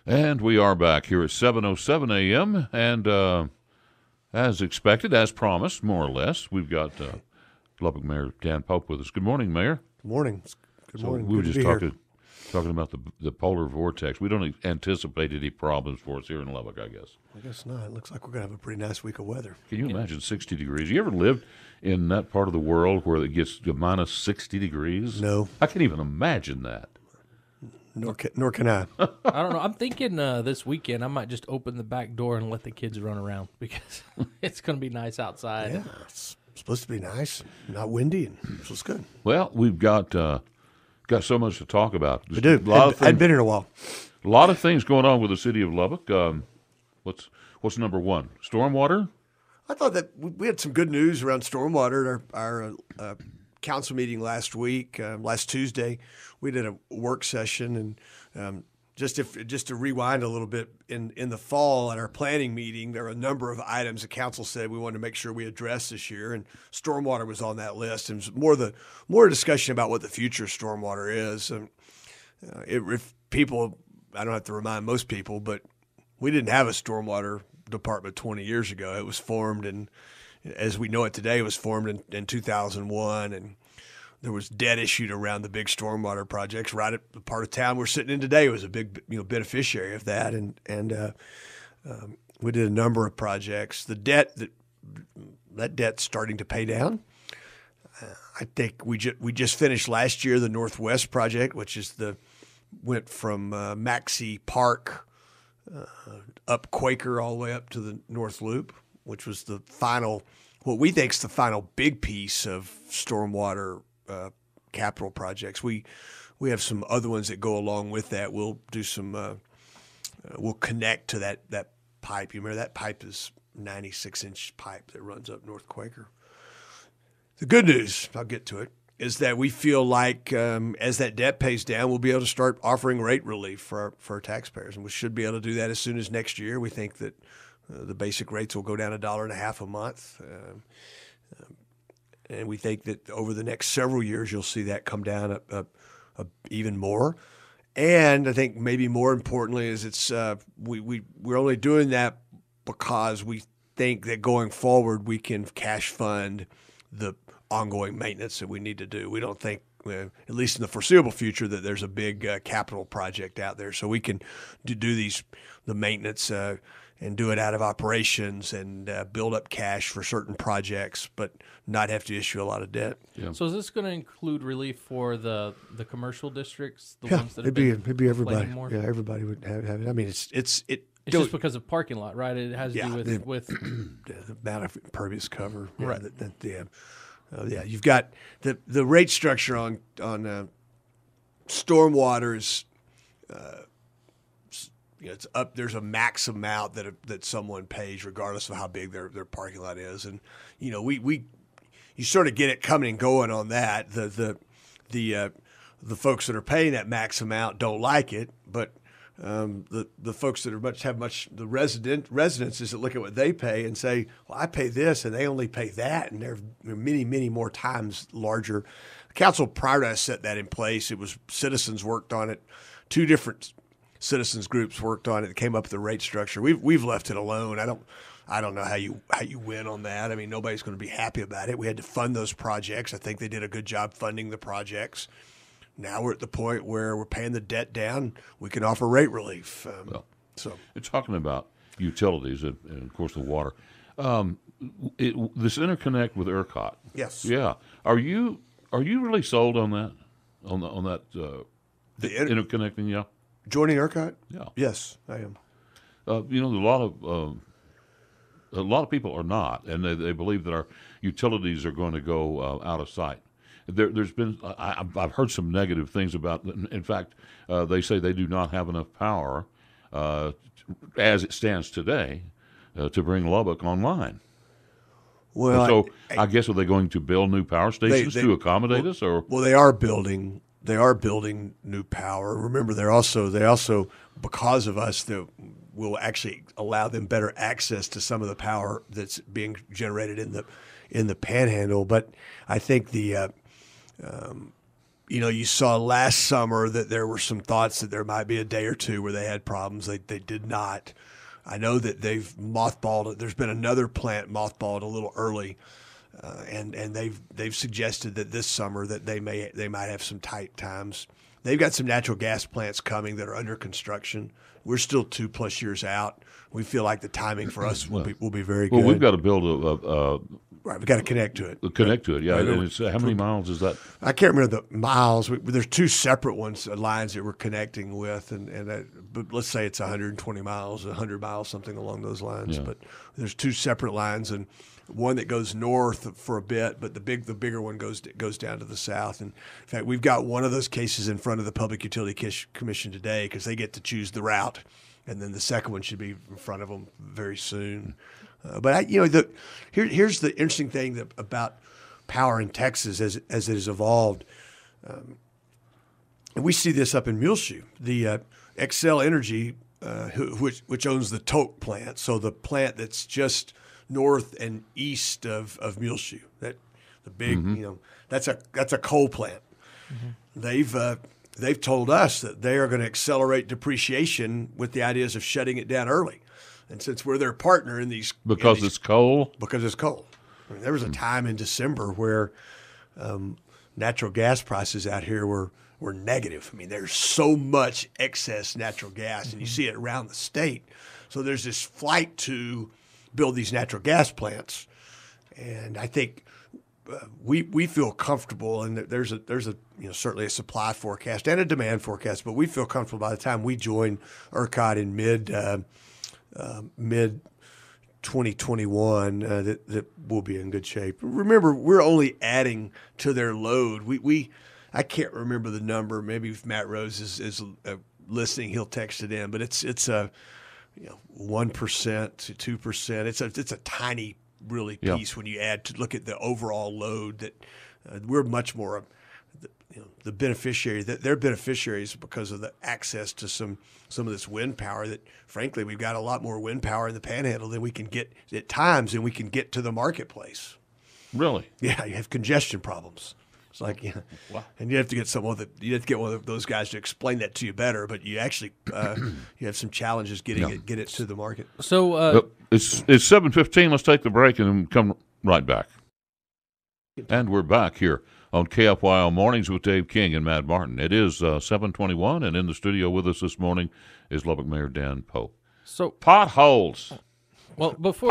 And we are back here at 7:07 a.m. And as expected, as promised, more or less, we've got Lubbock Mayor Dan Pope with us. Good morning, Mayor. Good morning. Good morning. We were Good just to be talking about the polar vortex. We don't anticipate any problems for us here in Lubbock, I guess. I guess not. It looks like we're going to have a pretty nice week of weather. Can you imagine 60 degrees? You ever lived in that part of the world where it gets to minus 60 degrees? No. I can't even imagine that. Nor can I. I don't know. I'm thinking this weekend I might just open the back door and let the kids run around because it's going to be nice outside. Yeah, it's supposed to be nice, not windy, and so it's good. Well, we've got so much to talk about. We do. I'd been here in a while. A lot of things going on with the city of Lubbock. What's number one? Stormwater? I thought that we had some good news around stormwater at our council meeting last week, last Tuesday. We did a work session, and just to rewind a little bit, in the fall at our planning meeting, there were a number of items the council said we wanted to make sure we addressed this year, and stormwater was on that list. And it was more discussion about what the future of stormwater is. If people, I don't have to remind most people, but we didn't have a stormwater department 20 years ago. It was formed, and as we know it today, it was formed in 2001, and there was debt issued around the big stormwater projects. Right at the part of town we're sitting in today was a big beneficiary of that, and we did a number of projects. The that debt's starting to pay down. I think we just finished last year the Northwest project, which is went from Maxey Park up Quaker all the way up to the North Loop, which was the final, what we think is the final big piece of stormwater capital projects. We have some other ones that go along with that. We'll do some. We'll connect to that pipe. You remember that pipe is 96-inch pipe that runs up North Quaker. The good news, I'll get to it, is that we feel like as that debt pays down, we'll be able to start offering rate relief for our taxpayers, and we should be able to do that as soon as next year. We think that the basic rates will go down $1.50 a month. And we think that over the next several years, you'll see that come down even more. And I think maybe more importantly is we're only doing that because we think that going forward we can cash fund the ongoing maintenance that we need to do. We don't think, at least in the foreseeable future, that there's a big capital project out there. So we can do the maintenance and do it out of operations and build up cash for certain projects, but not have to issue a lot of debt. Yeah. So is this going to include relief for the commercial districts? The Yeah, ones that it'd be everybody. more? Yeah, everybody would have it. I mean, it's just because of parking lot, right? It has to do with the amount of impervious cover. Yeah, Right. Yeah, you've got the rate structure on stormwater is it's up. There's a max amount that someone pays regardless of how big their parking lot is, and you sort of get it coming and going on that. The folks that are paying that max amount don't like it, but the folks that the residences that look at what they pay and say, well, I pay this and they only pay that, and they're many, many more times larger. The council prior to us set that in place. It was citizens worked on it. Two different citizens groups worked on it. That came up with the rate structure. We've left it alone. I don't know how you win on that. I mean, nobody's going to be happy about it. We had to fund those projects. I think they did a good job funding the projects. Now we're at the point where we're paying the debt down. We can offer rate relief. So it's talking about utilities and of course the water. This interconnect with ERCOT. Yes. Yeah. Are you really sold on that? On that interconnecting? Yeah. Joining ERCOT? Yeah. Yes, I am. A lot of people are not, and they believe that our utilities are going to go out of sight. There's been I've heard some negative things about. In fact, they say they do not have enough power as it stands today to bring Lubbock online. Well, so I guess are they going to build new power stations to accommodate us? Or they are building new power. Remember, they also because of us that will actually allow them better access to some of the power that's being generated in the Panhandle. But I think you saw last summer that there were some thoughts that there might be a day or two where they had problems. They did not. I know that they've mothballed it. There's been another plant mothballed a little early, and they've suggested that this summer that they might have some tight times. They've got some natural gas plants coming that are under construction. We're still 2+ years out. We feel like the timing for us will be very good. Well, we've got to build a right. We've got to connect to it. Yeah. Right. And it's, how many miles is that? I can't remember the miles. There's 2 separate lines that we're connecting with, but let's say it's 120 miles, 100 miles, something along those lines. Yeah. But there's 2 separate lines, and one that goes north for a bit, but the bigger one goes down to the south. And in fact, we've got one of those cases in front of the Public Utility Commission today because they get to choose the route, and then the second one should be in front of them very soon. But here's the interesting thing about power in Texas as it has evolved, and we see this up in Muleshoe. The Xcel Energy, which owns the Toke plant, so the plant that's just north and east of Muleshoe, that the big that's a coal plant. Mm-hmm. They've told us that they are going to accelerate depreciation with the ideas of shutting it down early. And since we're their partner in these... Because it's coal? Because it's coal. I mean, there was a time in December where natural gas prices out here were negative. I mean, there's so much excess natural gas, and you see it around the state. So there's this flight to build these natural gas plants. And I think we feel comfortable, and there's certainly a supply forecast and a demand forecast, but we feel comfortable by the time we join ERCOT in mid 2021 that we'll be in good shape. Remember, we're only adding to their load. I can't remember the number. Maybe if Matt Rose is listening, he'll text it in. But it's 1% to 2%. It's a tiny really piece when you look at the overall load. That we're much more the beneficiary. That they're beneficiaries because of the access to some of this wind power. That frankly, we've got a lot more wind power in the Panhandle than we can get at times, and we can get to the marketplace. Really? Yeah, you have congestion problems. It's like, wow. And you have to get one of those guys to explain that to you better. But you actually you have some challenges get it to the market. So it's 7:15. Let's take the break and come right back. And we're back here on KFYO Mornings with Dave King and Matt Martin. It is 7:21, and in the studio with us this morning is Lubbock Mayor Dan Pope. So potholes. Well, before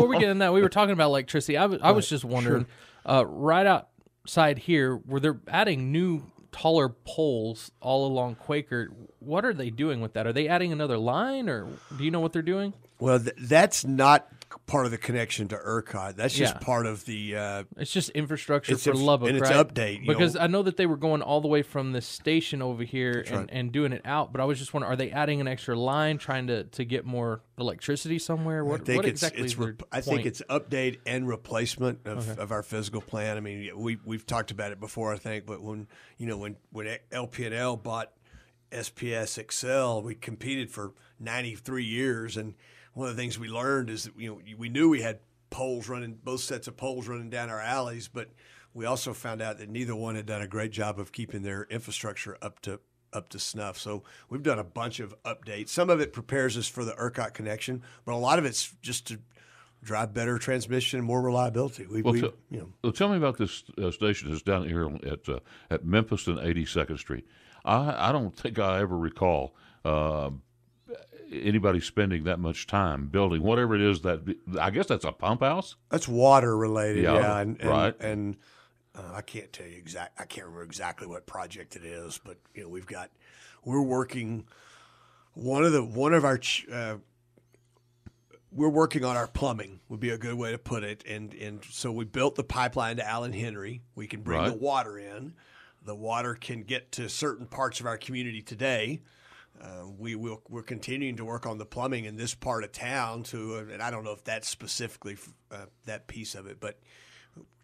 we get in that, we were talking about electricity. I was just wondering, right outside here, where they're adding new, taller poles all along Quaker, what are they doing with that? Are they adding another line, or do you know what they're doing? Well, that's not part of the connection to ERCOT. That's just part of the... it's just infrastructure for Lubbock, and it's right? update. Because I know that they were going all the way from the station over here and doing it out, but I was just wondering, are they adding an extra line, trying to get more electricity somewhere? What exactly is their I think it's update and replacement of our physical plant. I mean, we've talked about it before, I think, but when LP&L bought SPS Excel, we competed for 93 years, and one of the things we learned is that we knew we had both sets of poles running down our alleys, but we also found out that neither one had done a great job of keeping their infrastructure up to snuff. So we've done a bunch of updates. Some of it prepares us for the ERCOT connection, but a lot of it's just to drive better transmission and more reliability. Tell me about this station that's down here at Memphis and 82nd Street. I don't think I ever recall anybody spending that much time building whatever it is I guess that's a pump house. That's water related, right. And I can't tell you I can't remember exactly what project it is, but we're working we're working on our plumbing would be a good way to put it, and so we built the pipeline to Allen Henry. We can bring the water in. The water can get to certain parts of our community today. We're continuing to work on the plumbing in this part of town and I don't know if that's specifically that piece of it, but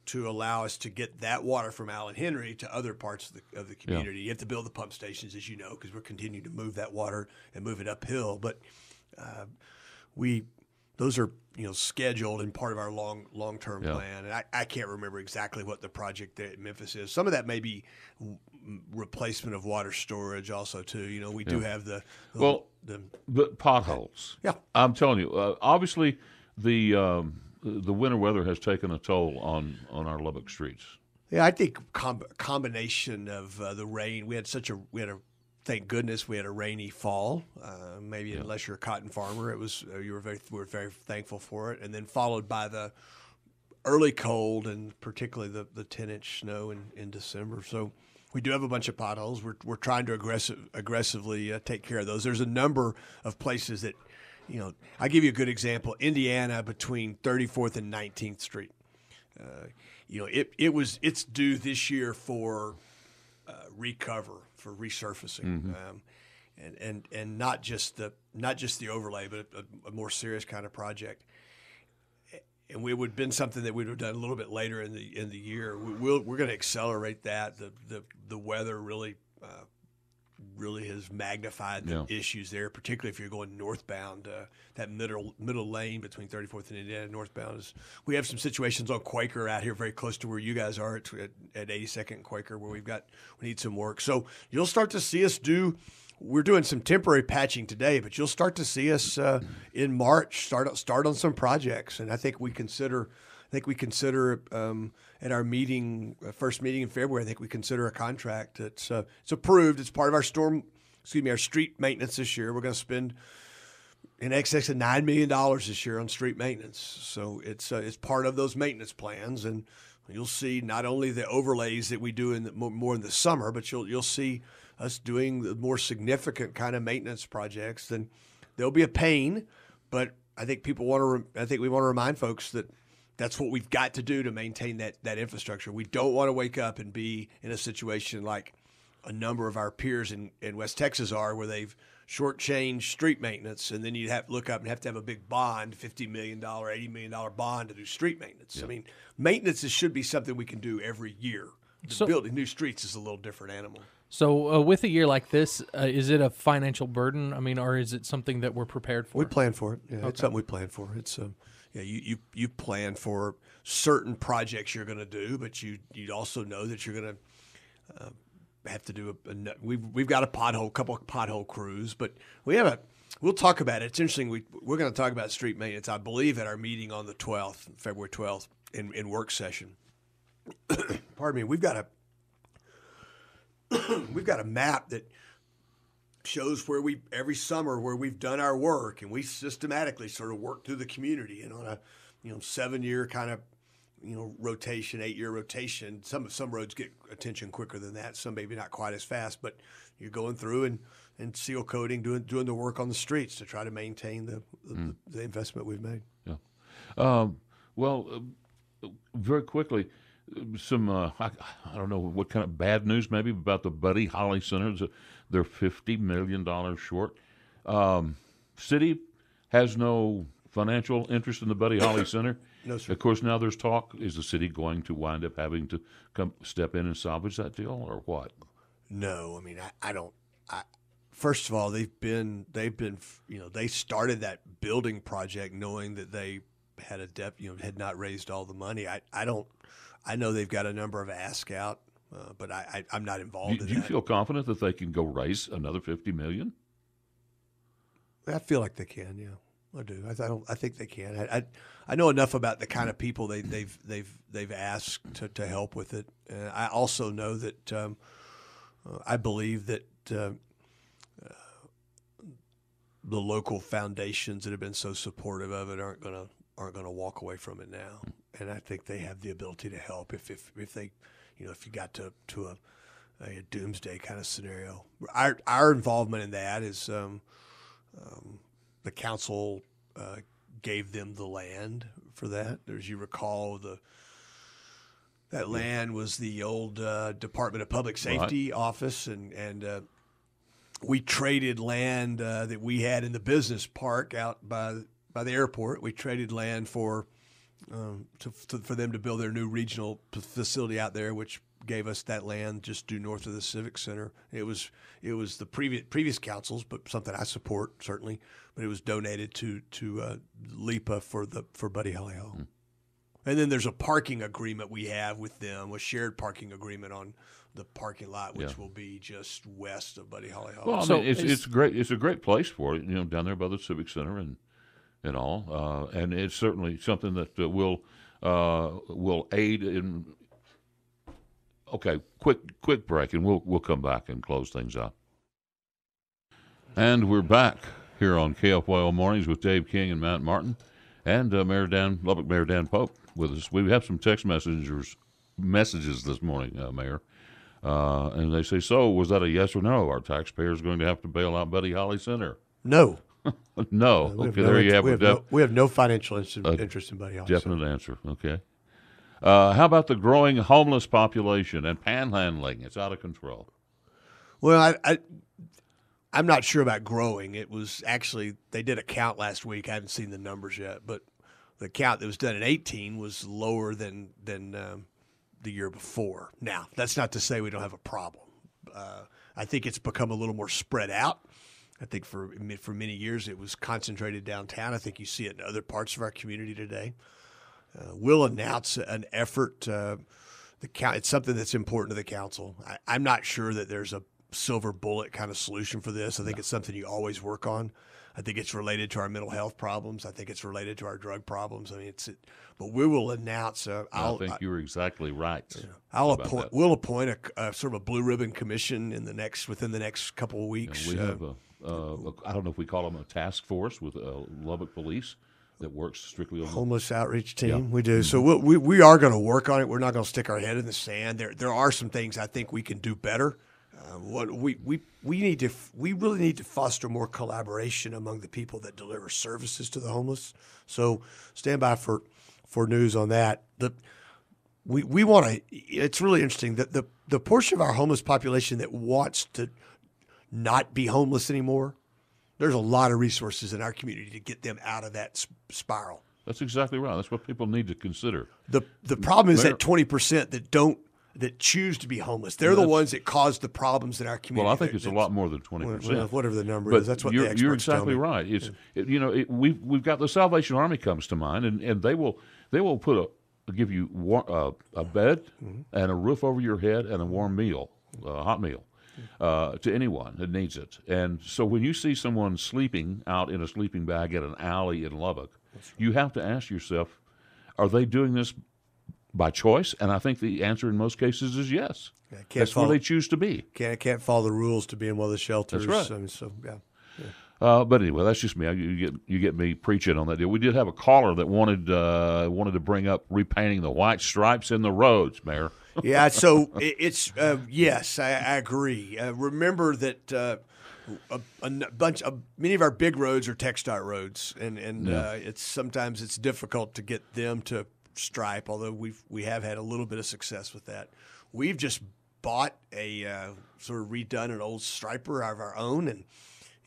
to allow us to get that water from Allen Henry to other parts of the community. You have to build the pump stations, as you know, because we're continuing to move that water and move it uphill. But we those are scheduled and part of our long term plan. And I can't remember exactly what the project at Memphis is. Some of that may be replacement of water storage also too. We do have the potholes. Yeah, I'm telling you, obviously the winter weather has taken a toll on our Lubbock streets. Yeah, I think combination of the rain. We had thank goodness we had a rainy fall. Maybe unless you're a cotton farmer, we were very thankful for it. And then followed by the early cold and particularly the 10-inch snow in December. So we do have a bunch of potholes. We're trying to aggressively take care of those. There's a number of places that, I'll give you a good example. Indiana between 34th and 19th Street. It's due this year for recover, for resurfacing, and not just the overlay, but a more serious kind of project. And it would have been something that we'd have done a little bit later in the year. We're going to accelerate that. The weather really has magnified the issues there, particularly if you're going northbound. That middle lane between 34th and Indiana northbound we have some situations on Quaker out here very close to where you guys are at 82nd and Quaker where we need some work. So you'll start to see us we're doing some temporary patching today, but you'll start to see us in March start on some projects. And I think we consider at our first meeting in February, I think we consider a contract. It's approved. It's part of our street maintenance this year. We're going to spend in excess of $9 million this year on street maintenance. So it's part of those maintenance plans, and you'll see not only the overlays that we do more in the summer, but you'll see us doing the more significant kind of maintenance projects. Then there'll be a pain, but I think we want to remind folks that that's what we've got to do to maintain that infrastructure. We don't want to wake up and be in a situation like a number of our peers in West Texas are, where they've shortchanged street maintenance, and then you'd have to look up and have to have a big bond, $50 million, $80 million bond to do street maintenance. Yep. I mean, maintenance should be something we can do every year. Building new streets is a little different animal. So with a year like this, is it a financial burden? I mean, or is it something that we're prepared for? We plan for it. Yeah, okay. It's something we plan for. It's you plan for certain projects you're going to do, but you also know that you're going to have to do we've got a couple of pothole crews, but we'll talk about it. It's interesting. We're going to talk about street maintenance, I believe, at our meeting on the 12th, February 12th, in work session. Pardon me. We've got a map that shows every summer where we've done our work, and we systematically sort of work through the community, and on a 7-year kind of rotation, 8-year rotation. Some roads get attention quicker than that. Some maybe not quite as fast, but you're going through and seal coating, doing the work on the streets to try to maintain the investment we've made. Yeah. Very quickly, some I don't know what kind of bad news maybe about the Buddy Holly Center. They're $50 million short. City has no financial interest in the Buddy Holly Center. No, sir. Of course, now there's talk. Is the city going to wind up having to step in and salvage that deal, or what? No, I mean, I don't. First of all, they started that building project knowing that they had had not raised all the money. I know they've got a number of asks out, but I'm not involved in that. Do you feel confident that they can go raise another $50 million? I feel like they can. Yeah. I do. I think they can. I know enough about the kind of people they've asked to help with it. I also know that I believe that the local foundations that have been so supportive of it aren't going to walk away from it now. And I think they have the ability to help if they if you got to a doomsday kind of scenario. Our involvement in that is. The council gave them the land for that. As you recall, that land was the old Department of Public Safety office, and we traded land that we had in the business park out by the airport. We traded land for them to build their new regional facility out there, which gave us that land just due north of the Civic Center. It was the previous councils, but something I support certainly. But it was donated to LIPA for Buddy Holly Hall. Mm. And then there's a parking agreement we have with them, a shared parking agreement on the parking lot, which will be just west of Buddy Holly Hall. Well, I mean, it's great. It's a great place for it, down there by the Civic Center and all. And it's certainly something that will aid in. Okay, quick break, and we'll come back and close things out. And we're back here on KFYO Mornings with Dave King and Matt Martin, and Lubbock Mayor Dan Pope with us. We have some text messages this morning, Mayor, and they say, "So, was that a yes or no? Are taxpayers going to have to bail out Buddy Holly Center?" No. No. Okay, there you have it. We have no financial interest in Buddy Holly. Definite answer. Okay. How about the growing homeless population and panhandling? It's out of control. Well, I'm not sure about growing. It was actually, they did a count last week. I haven't seen the numbers yet, but the count that was done in 2018 was lower than the year before. Now, that's not to say we don't have a problem. I think it's become a little more spread out. I think for many years it was concentrated downtown. I think you see it in other parts of our community today. We'll announce an effort. It's something that's important to the council. I'm not sure that there's a silver bullet kind of solution for this. I think it's something you always work on. I think it's related to our mental health problems. I think it's related to our drug problems. I mean, but we will announce. I think you were exactly right. We'll appoint a sort of a blue ribbon commission within the next couple of weeks. We have I don't know if we call them a task force with Lubbock Police that works strictly on homeless outreach team. Yeah. We do. So we are going to work on it. We're not going to stick our head in the sand. There are some things I think we can do better. We really need to foster more collaboration among the people that deliver services to the homeless. So stand by for news on that. We want to. It's really interesting that the portion of our homeless population that wants to not be homeless anymore. There's a lot of resources in our community to get them out of that spiral. That's exactly right. That's what people need to consider. The problem is that 20% that choose to be homeless. They're the ones that cause the problems in our community. Well, I think it's a lot more than 20%. Whatever the number is, that's what the experts you're exactly tell me. Right. We've got the Salvation Army comes to mind, and they will give you a bed and a roof over your head and a warm meal, a hot meal. To anyone that needs it. And so when you see someone sleeping out in a sleeping bag at an alley in Lubbock, you have to ask yourself, are they doing this by choice? And I think the answer in most cases is yes. That's where they choose to be. Can't follow the rules to be in one of the shelters. That's right. I mean, so, yeah. But anyway, that's just me. You get me preaching on that deal. We did have a caller that wanted to bring up repainting the white stripes in the roads, Mayor. Yeah, so it's yes, I agree. Remember that many of our big roads are TxDOT roads, and it's sometimes it's difficult to get them to stripe. Although we have had a little bit of success with that. We've just bought a sort of redone an old striper of our own, and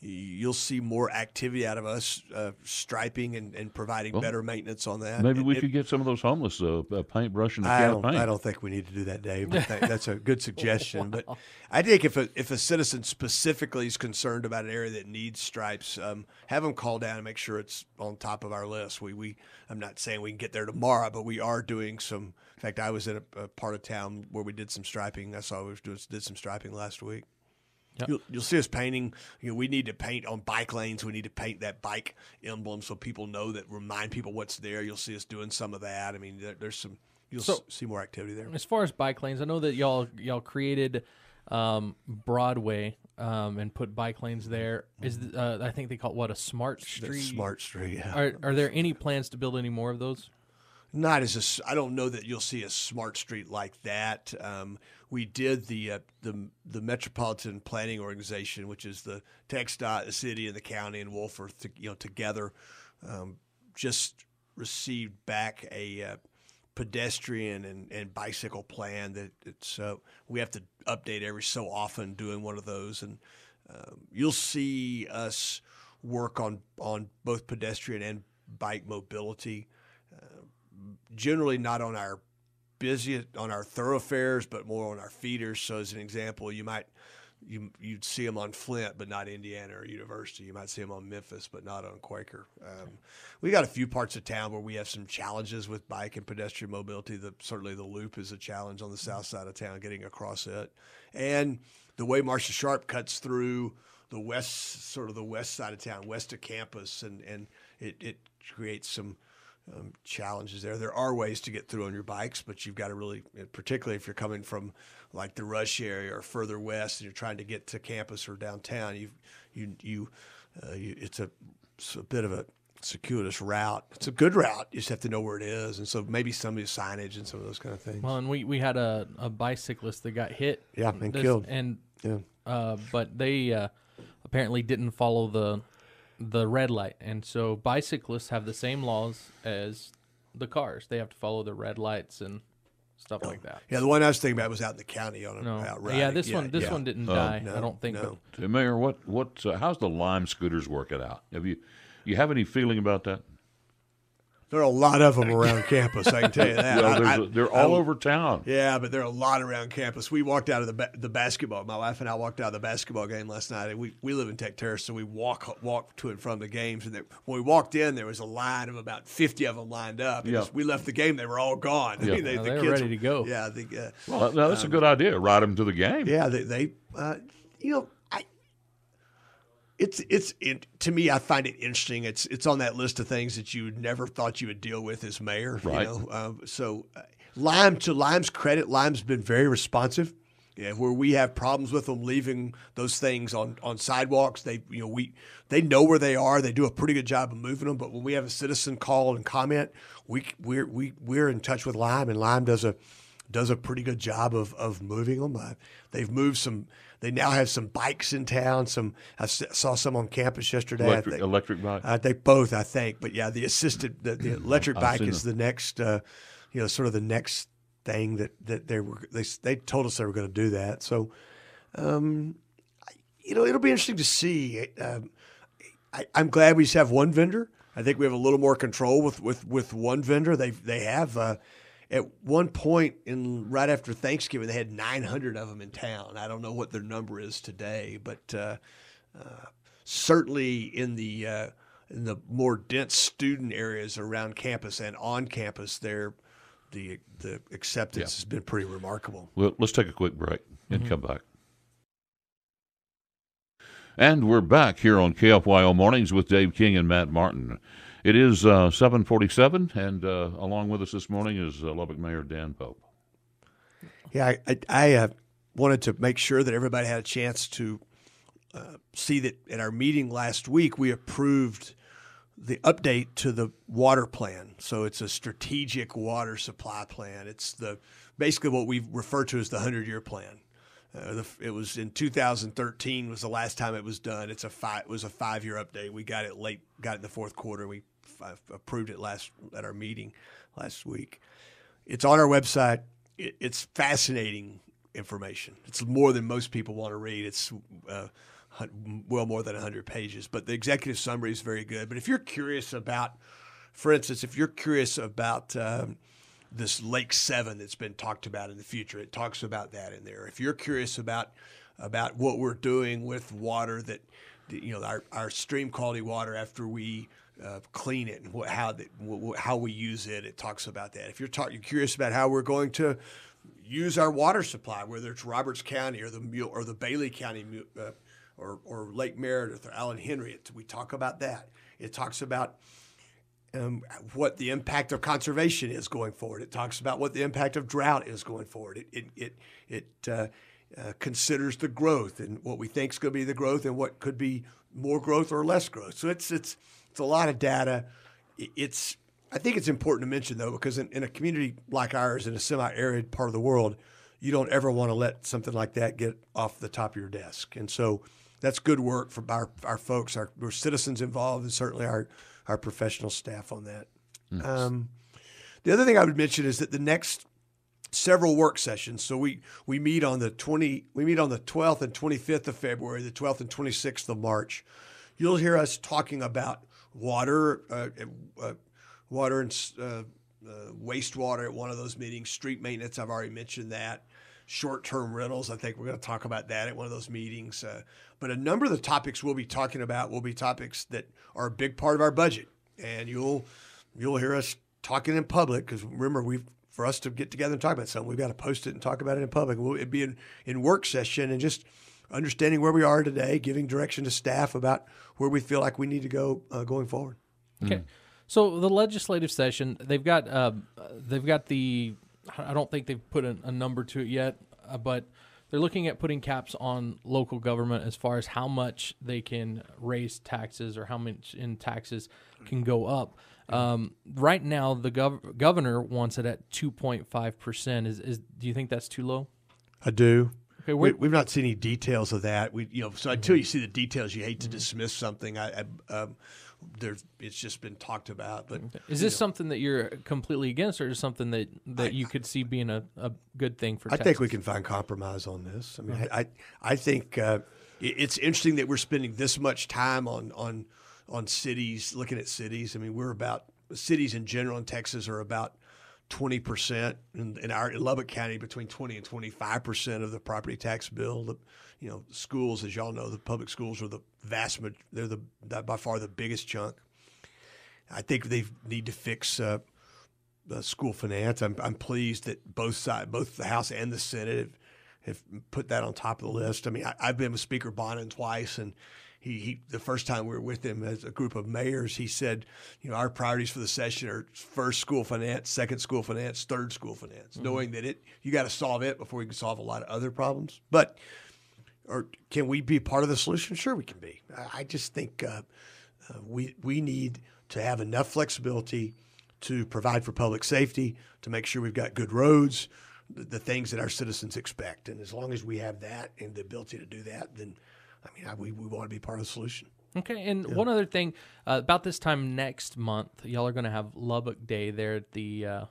you'll see more activity out of us striping and providing better maintenance on that. Maybe we could get some of those homeless paintbrush and can paint. I don't think we need to do that, Dave. But that's a good suggestion. But I think if a citizen specifically is concerned about an area that needs stripes, have them call down and make sure it's on top of our list. I'm not saying we can get there tomorrow, but we are doing some. In fact, I was in a part of town where we did some striping. I saw we did some striping last week. Yep. You'll see us painting. We need to paint on bike lanes. We need to paint that bike emblem so people know remind people what's there. You'll see us doing some of that. I mean, there's some. You'll see more activity there. As far as bike lanes, I know that y'all created Broadway and put bike lanes there. I think they call it a smart street. Smart street. Yeah. Are there any plans to build any more of those? I don't know that you'll see a smart street like that. We did the Metropolitan Planning Organization, which is the TxDOT, the city, and the county, and Wolford, together, just received back a pedestrian and bicycle plan that we have to update every so often doing one of those, and you'll see us work on both pedestrian and bike mobility. Generally not on our busy on our thoroughfares, but more on our feeders. So as an example, you'd see them on Flint, but not Indiana or University. You might see them on Memphis, but not on Quaker. We got a few parts of town where we have some challenges with bike and pedestrian mobility. Certainly the loop is a challenge on the south side of town, getting across it. And the way Marcia Sharp cuts through the west side of town, west of campus, and it creates some challenges there. There are ways to get through on your bikes, but you've got to really, particularly if you're coming from like the Rush area or further west and you're trying to get to campus or downtown, it's a bit of a circuitous route. It's a good route. You just have to know where it is, and so maybe some of the signage and some of those kind of things. Well, and we had a bicyclist that got hit. Yeah, and killed. And but they apparently didn't follow the red light, and so bicyclists have the same laws as the cars. They have to follow the red lights and stuff like that. Yeah, the one I was thinking about was out in the county on out riding. Yeah, this one didn't die. No, I don't think. No. Hey, Mayor, how's the Lime scooters working out? You have any feeling about that? There are a lot of them around campus, I can tell you that. Well, they're all over town. Yeah, but there are a lot around campus. We walked out of the basketball. My wife and I walked out of the basketball game last night. And we live in Tech Terrace, so we walk to and from the games. And when we walked in, there was a line of about 50 of them lined up. And as we left the game, they were all gone. Yeah. I mean, they the were kids ready to go. Yeah. Well, no, that's a good idea. Ride them to the game. Yeah, It's to me, I find it interesting. It's on that list of things that you never thought you would deal with as mayor. Right. Lime, to Lime's credit, Lime's been very responsive. Yeah, where we have problems with them leaving those things on sidewalks, they know where they are. They do a pretty good job of moving them. But when we have a citizen call and comment, we're in touch with Lime, and Lime does a pretty good job of moving them. They've moved some. They now have some bikes in town. I saw some on campus yesterday. Electric bike. They both, I think. But yeah, the electric bike is the next, sort of the next thing that they told us they were going to do that. So, it'll be interesting to see. I'm glad we just have one vendor. I think we have a little more control with one vendor. They have. At one point right after Thanksgiving, they had 900 of them in town. I don't know what their number is today, but certainly in the more dense student areas around campus and on campus, the acceptance has been pretty remarkable. Well, let's take a quick break and come back. And we're back here on KFYO Mornings with Dave King and Matt Martin. It is 7:47, and along with us this morning is Lubbock Mayor Dan Pope. Yeah, I wanted to make sure that everybody had a chance to see that at our meeting last week, we approved the update to the water plan. So it's a strategic water supply plan. It's basically what we refer to as the 100-year plan. It was in 2013 was the last time it was done. It was a 5-year update. We got it late, got it in the fourth quarter. We approved it at our meeting last week. It's on our website. It's fascinating information. It's more than most people want to read. It's well more than 100 pages. But the executive summary is very good. But if you're curious about, for instance, this Lake 7 that's been talked about in the future, it talks about that in there. If you're curious about what we're doing with water, that our stream quality water after we clean it and how we use it, it talks about that. If you're curious about how we're going to use our water supply, whether it's Roberts County or the Bailey County or Lake Meredith or Allen Henry, we talk about that. It talks about what the impact of conservation is going forward. It talks about what the impact of drought is going forward. It considers the growth and what we think is going to be the growth and what could be more growth or less growth. So it's a lot of data. I think it's important to mention, though, because in a community like ours, in a semi-arid part of the world, you don't ever want to let something like that get off the top of your desk. And so that's good work from our folks, our citizens involved, and certainly our professional staff on that. Nice. The other thing I would mention is that the next several work sessions. So we meet on the 12th and 25th of February, the 12th and 26th of March. You'll hear us talking about water and wastewater at one of those meetings. Street maintenance, I've already mentioned that. Short-term rentals, I think we're going to talk about that at one of those meetings. But a number of the topics we'll be talking about will be topics that are a big part of our budget, and you'll hear us talking in public, because remember, for us to get together and talk about something, we've got to post it and talk about it in public. It'd be in work session, and just understanding where we are today, giving direction to staff about where we feel like we need to go going forward. Okay. So the legislative session, they've got the, I don't think they've put a number to it yet, but they're looking at putting caps on local government as far as how much they can raise taxes or how much in taxes can go up. Right now, the governor wants it at 2.5%. Do you think that's too low? I do. Okay, we've not seen any details of that. So until you see the details, you hate to dismiss something. It's just been talked about. But is this something that you're completely against, or is something that you could see being a good thing for Texas? I think we can find compromise on this. I mean, I think it's interesting that we're spending this much time on cities, looking at cities. I mean, cities in general in Texas are about 20%, in Lubbock County between 20 and 25% of the property tax bill. Schools, as y'all know, the public schools are they're by far the biggest chunk. I think they need to fix school finance. I'm pleased that both the House and the Senate have put that on top of the list. I mean, I've been with Speaker Bonin twice, and he the first time we were with him as a group of mayors, he said, our priorities for the session are first school finance, second school finance, third school finance, knowing that you got to solve it before you can solve a lot of other problems. But can we be part of the solution? Sure, we can be. I just think we need to have enough flexibility to provide for public safety, to make sure we've got good roads, the things that our citizens expect. And as long as we have that and the ability to do that, then we want to be part of the solution. Okay, and one other thing, about this time next month, y'all are going to have Lubbock Day there at the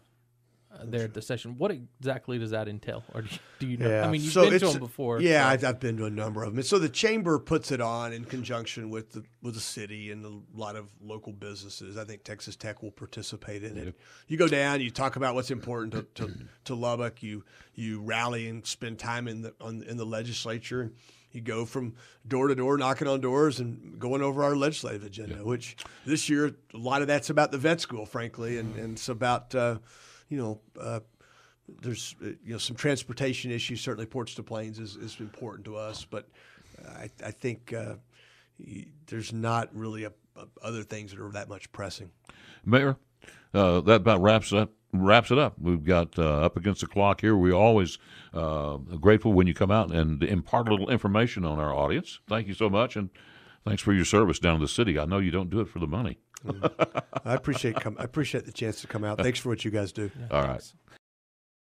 session. What exactly does that entail, or do you know? Yeah. I mean, you've been to them before. Yeah, I've been to a number of them. And so the chamber puts it on in conjunction with the city and a lot of local businesses. I think Texas Tech will participate in it. You go down, you talk about what's important to Lubbock. You rally and spend time in the legislature. You go from door to door, knocking on doors and going over our legislative agenda, which this year, a lot of that's about the vet school, frankly, and it's about, there's some transportation issues. Certainly Ports to Plains is important to us, but I think there's not really other things that are that much pressing. Mayor, that about wraps it up. We've got up against the clock here. We always grateful when you come out and impart a little information on our audience. Thank you so much, and thanks for your service down in the city. I know you don't do it for the money. I appreciate the chance to come out. Thanks for what you guys do. All right.